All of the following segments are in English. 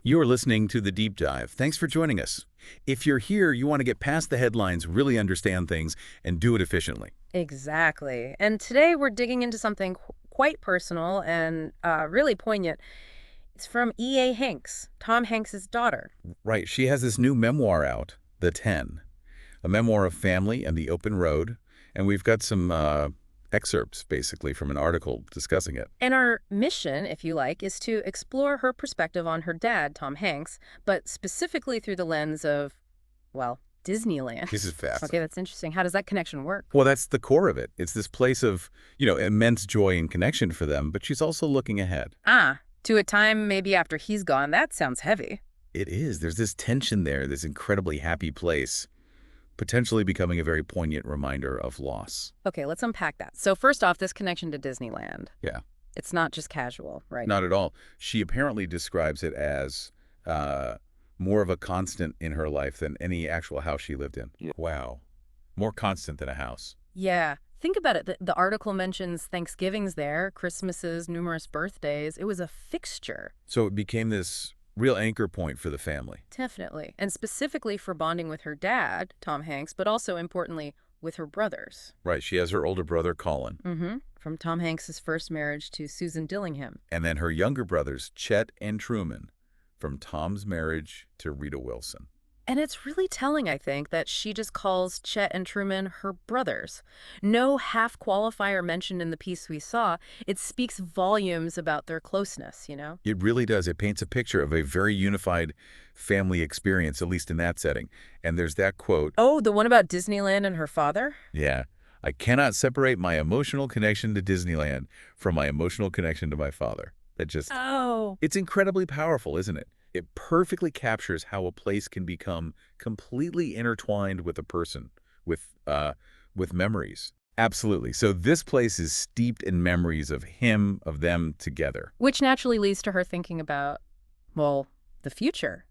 You're listening to The Deep Dive. Thanks for joining us. If you're here, you want to get past the headlines, really understand things, and do it efficiently. Exactly. And today we're digging into something quite personal and really poignant. It's from E.A. Hanks, Tom Hanks's daughter. Right, she has this new memoir out, The 10, a memoir of family and the open road, and we've got some excerpts, basically, from an article discussing it. And our mission, if you like, is to explore her perspective on her dad, Tom Hanks, but specifically through the lens of, well, Disneyland. This is Okay, fascinating. that's interesting. How does that connection work? Well, that's the core of it. It's this place of, immense joy and connection for them, but she's also looking ahead. To a time maybe after he's gone. That sounds heavy. It is. There's this tension there, this incredibly happy place, potentially becoming a very poignant reminder of loss. Okay, let's unpack that. So first off, this connection to Disneyland. Yeah. It's not just casual, right? Not at all. She apparently describes it as more of a constant in her life than any actual house she lived in. Yeah. Wow. More constant than a house. Yeah. Think about it. The article mentions Thanksgivings there, Christmases, numerous birthdays. It was a fixture. So it became this real anchor point for the family. Definitely. And specifically for bonding with her dad, Tom Hanks, but also importantly with her brothers. Right. She has her older brother, Colin, From Tom Hanks's first marriage to Susan Dillingham. and then her younger brothers, Chet and Truman, from Tom's marriage to Rita Wilson. And it's really telling, I think, that she just calls Chet and Truman her brothers. No half qualifier mentioned in the piece we saw. It speaks volumes about their closeness, you know? It really does. It paints a picture of a very unified family experience, at least in that setting. And there's that quote. Oh, the one about Disneyland and her father? Yeah. I cannot separate my emotional connection to Disneyland from my emotional connection to my father. That just, Oh. it's incredibly powerful, isn't it? It perfectly captures how a place can become completely intertwined with a person, with memories. Absolutely. So this place is steeped in memories of him, of them together. Which naturally leads to her thinking about, well, the future.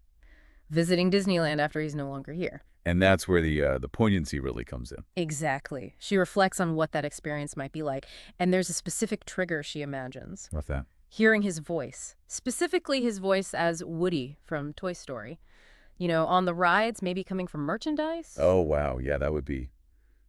Visiting Disneyland after he's no longer here. And that's where the poignancy really comes in. Exactly. She reflects on what that experience might be like. And there's a specific trigger she imagines. What's that? Hearing his voice, specifically his voice as Woody from Toy Story. You know, on the rides, maybe coming from merchandise. Oh, wow. Yeah, that would be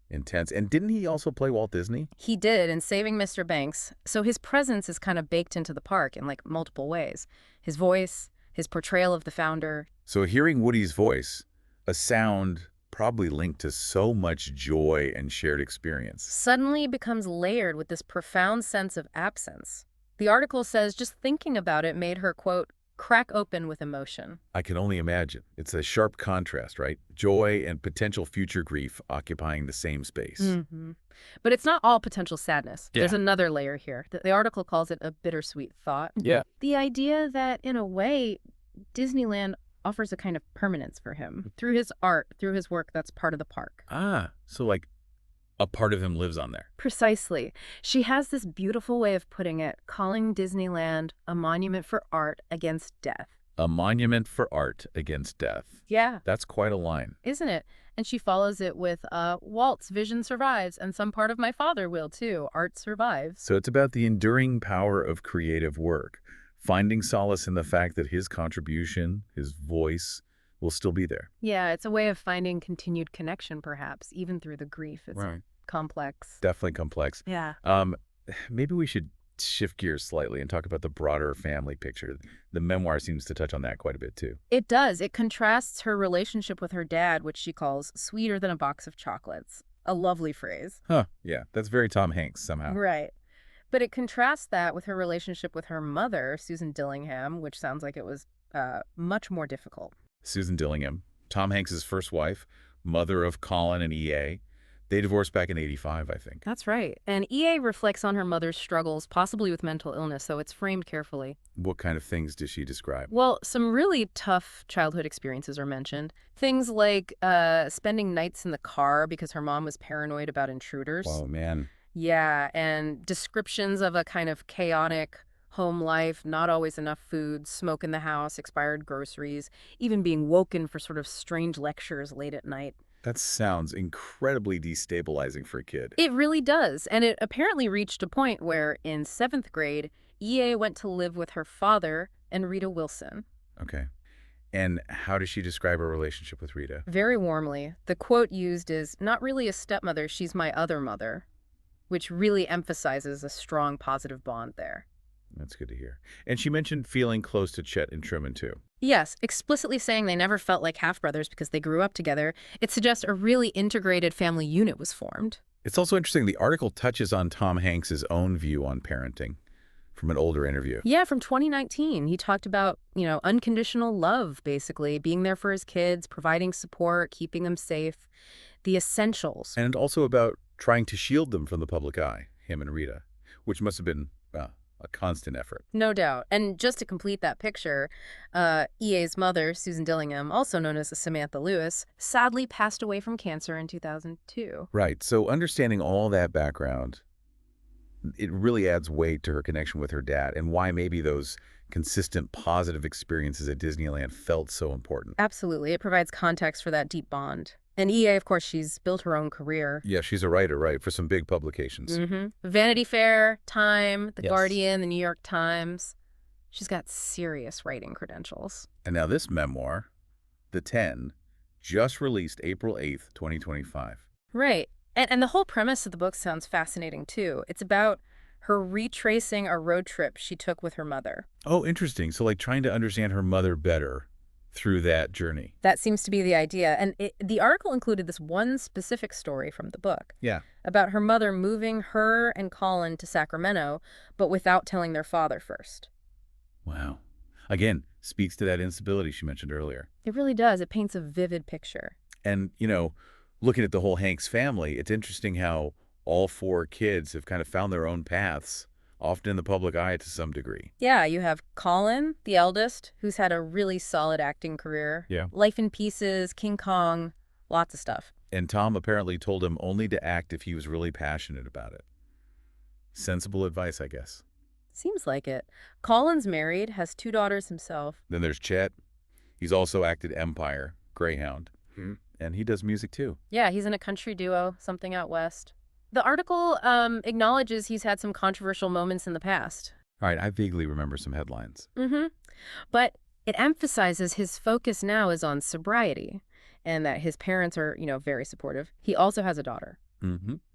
intense. And didn't he also play Walt Disney? He did in Saving Mr. Banks, so his presence is kind of baked into the park in like multiple ways. His voice, his portrayal of the founder. So hearing Woody's voice, a sound probably linked to so much joy and shared experience. Suddenly becomes layered with this profound sense of absence. The article says just thinking about it made her, quote, crack open with emotion. I can only imagine. It's a sharp contrast, right? Joy and potential future grief occupying the same space. But it's not all potential sadness. Yeah. There's another layer here. The article calls it a bittersweet thought. Yeah. The idea that, in a way, Disneyland offers a kind of permanence for him. Through his art, through his work, that's part of the park. So like a part of him lives on there. Precisely. She has this beautiful way of putting it, calling Disneyland a monument for art against death. A monument for art against death. Yeah. That's quite a line. Isn't it? And she follows it with, Walt's vision survives, and some part of my father will, too. Art survives. So it's about the enduring power of creative work, finding solace in the fact that his contribution, his voice, will still be there. Yeah, it's a way of finding continued connection, perhaps, even through the grief. It's complex. Definitely complex. Yeah. Maybe we should shift gears slightly and talk about the broader family picture. The memoir seems to touch on that quite a bit, too. It does. It contrasts her relationship with her dad, which she calls sweeter than a box of chocolates. A lovely phrase. Yeah, that's very Tom Hanks somehow. Right. But it contrasts that with her relationship with her mother, Susan Dillingham, which sounds like it was much more difficult. Susan Dillingham, Tom Hanks' first wife, mother of Colin and E.A. They divorced back in '85, I think. That's right. And E.A. reflects on her mother's struggles, possibly with mental illness, so it's framed carefully. What kind of things does she describe? Well, some really tough childhood experiences are mentioned. Things like spending nights in the car because her mom was paranoid about intruders. Oh, man. Yeah, and descriptions of a kind of chaotic home life, not always enough food, smoke in the house, expired groceries, even being woken for sort of strange lectures late at night. That sounds incredibly destabilizing for a kid. It really does. And it apparently reached a point where in 7th grade, E.A. went to live with her father and Rita Wilson. Okay. And how does she describe her relationship with Rita? Very warmly. The quote used is, "Not really a stepmother, she's my other mother," which really emphasizes a strong positive bond there. That's good to hear. And she mentioned feeling close to Chet and Truman, too. Yes, explicitly saying they never felt like half-brothers because they grew up together, it suggests a really integrated family unit was formed. It's also interesting the article touches on Tom Hanks's own view on parenting from an older interview. Yeah, from 2019, he talked about, unconditional love, basically, being there for his kids, providing support, keeping them safe, the essentials. And also about trying to shield them from the public eye, him and Rita, which must have been a constant effort. No doubt. And just to complete that picture, EA's mother, Susan Dillingham, also known as Samantha Lewis, sadly passed away from cancer in 2002. Right. So understanding all that background, it really adds weight to her connection with her dad and why maybe those consistent positive experiences at Disneyland felt so important. Absolutely. It provides context for that deep bond. And EA, of course, she's built her own career. Yeah, she's a writer, right, for some big publications. Vanity Fair, Time, The Yes. Guardian, The New York Times. She's got serious writing credentials. And now this memoir, The 10, just released April 8th, 2025. Right. And the whole premise of the book sounds fascinating, too. It's about her retracing a road trip she took with her mother. Oh, interesting. So like trying to understand her mother better through that journey. That seems to be the idea. And the article included this one specific story from the book Yeah. about her mother moving her and Colin to Sacramento, but without telling their father first. Wow. Again, speaks to that instability she mentioned earlier. It really does. It paints a vivid picture. And, looking at the whole Hanks family, it's interesting how all four kids have kind of found their own paths, often in the public eye to some degree. Yeah, you have Colin, the eldest, who's had a really solid acting career. Yeah. Life in Pieces, King Kong, lots of stuff. And Tom apparently told him only to act if he was really passionate about it. Sensible advice, I guess. Seems like it. Colin's married, has 2 daughters himself. Then there's Chet. He's also acted Empire, Greyhound. Hmm. And he does music too. Yeah, he's in a country duo, Something Out West. The article acknowledges he's had some controversial moments in the past. All right, I vaguely remember some headlines. But it emphasizes his focus now is on sobriety and that his parents are, very supportive. He also has a daughter.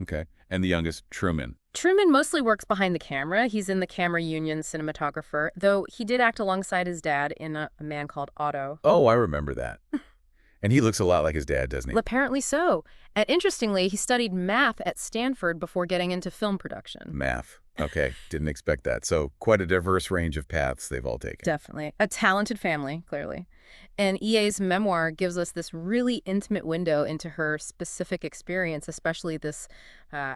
Okay. And the youngest, Truman. Truman mostly works behind the camera. He's in the Camera Union cinematographer, though he did act alongside his dad in A Man Called Otto. Oh, I remember that. And he looks a lot like his dad, doesn't he? Apparently so. And interestingly, he studied math at Stanford before getting into film production. Math. Okay, didn't expect that. So quite a diverse range of paths they've all taken. Definitely. A talented family, clearly. And EA's memoir gives us this really intimate window into her specific experience, especially this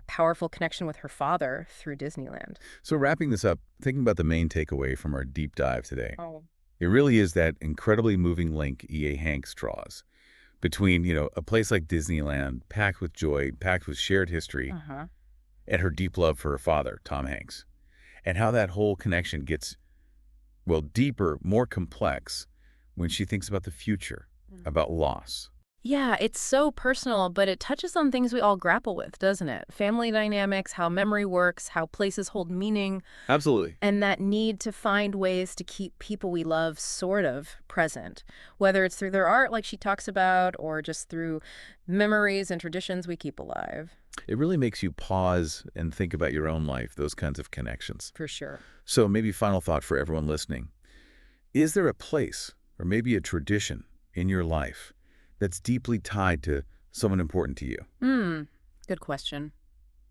powerful connection with her father through Disneyland. So wrapping this up, thinking about the main takeaway from our deep dive today, Oh. it really is that incredibly moving link E.A. Hanks draws between, a place like Disneyland, packed with joy, packed with shared history, and her deep love for her father, Tom Hanks, and how that whole connection gets, well, deeper, more complex when she thinks about the future, about loss. Yeah, it's so personal, but it touches on things we all grapple with, doesn't it? Family dynamics, how memory works, how places hold meaning, Absolutely. and that need to find ways to keep people we love sort of present, whether it's through their art, like she talks about, or just through memories and traditions we keep alive. It really makes you pause and think about your own life, those kinds of connections. For sure. So maybe final thought for everyone listening. Is there a place or maybe a tradition in your life that's deeply tied to someone important to you? Good question.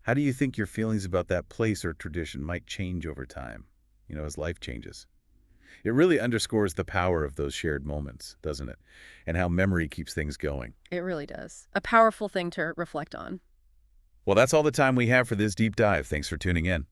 How do you think your feelings about that place or tradition might change over time, as life changes? It really underscores the power of those shared moments, doesn't it? And how memory keeps things going. It really does. A powerful thing to reflect on. Well, that's all the time we have for this deep dive. Thanks for tuning in.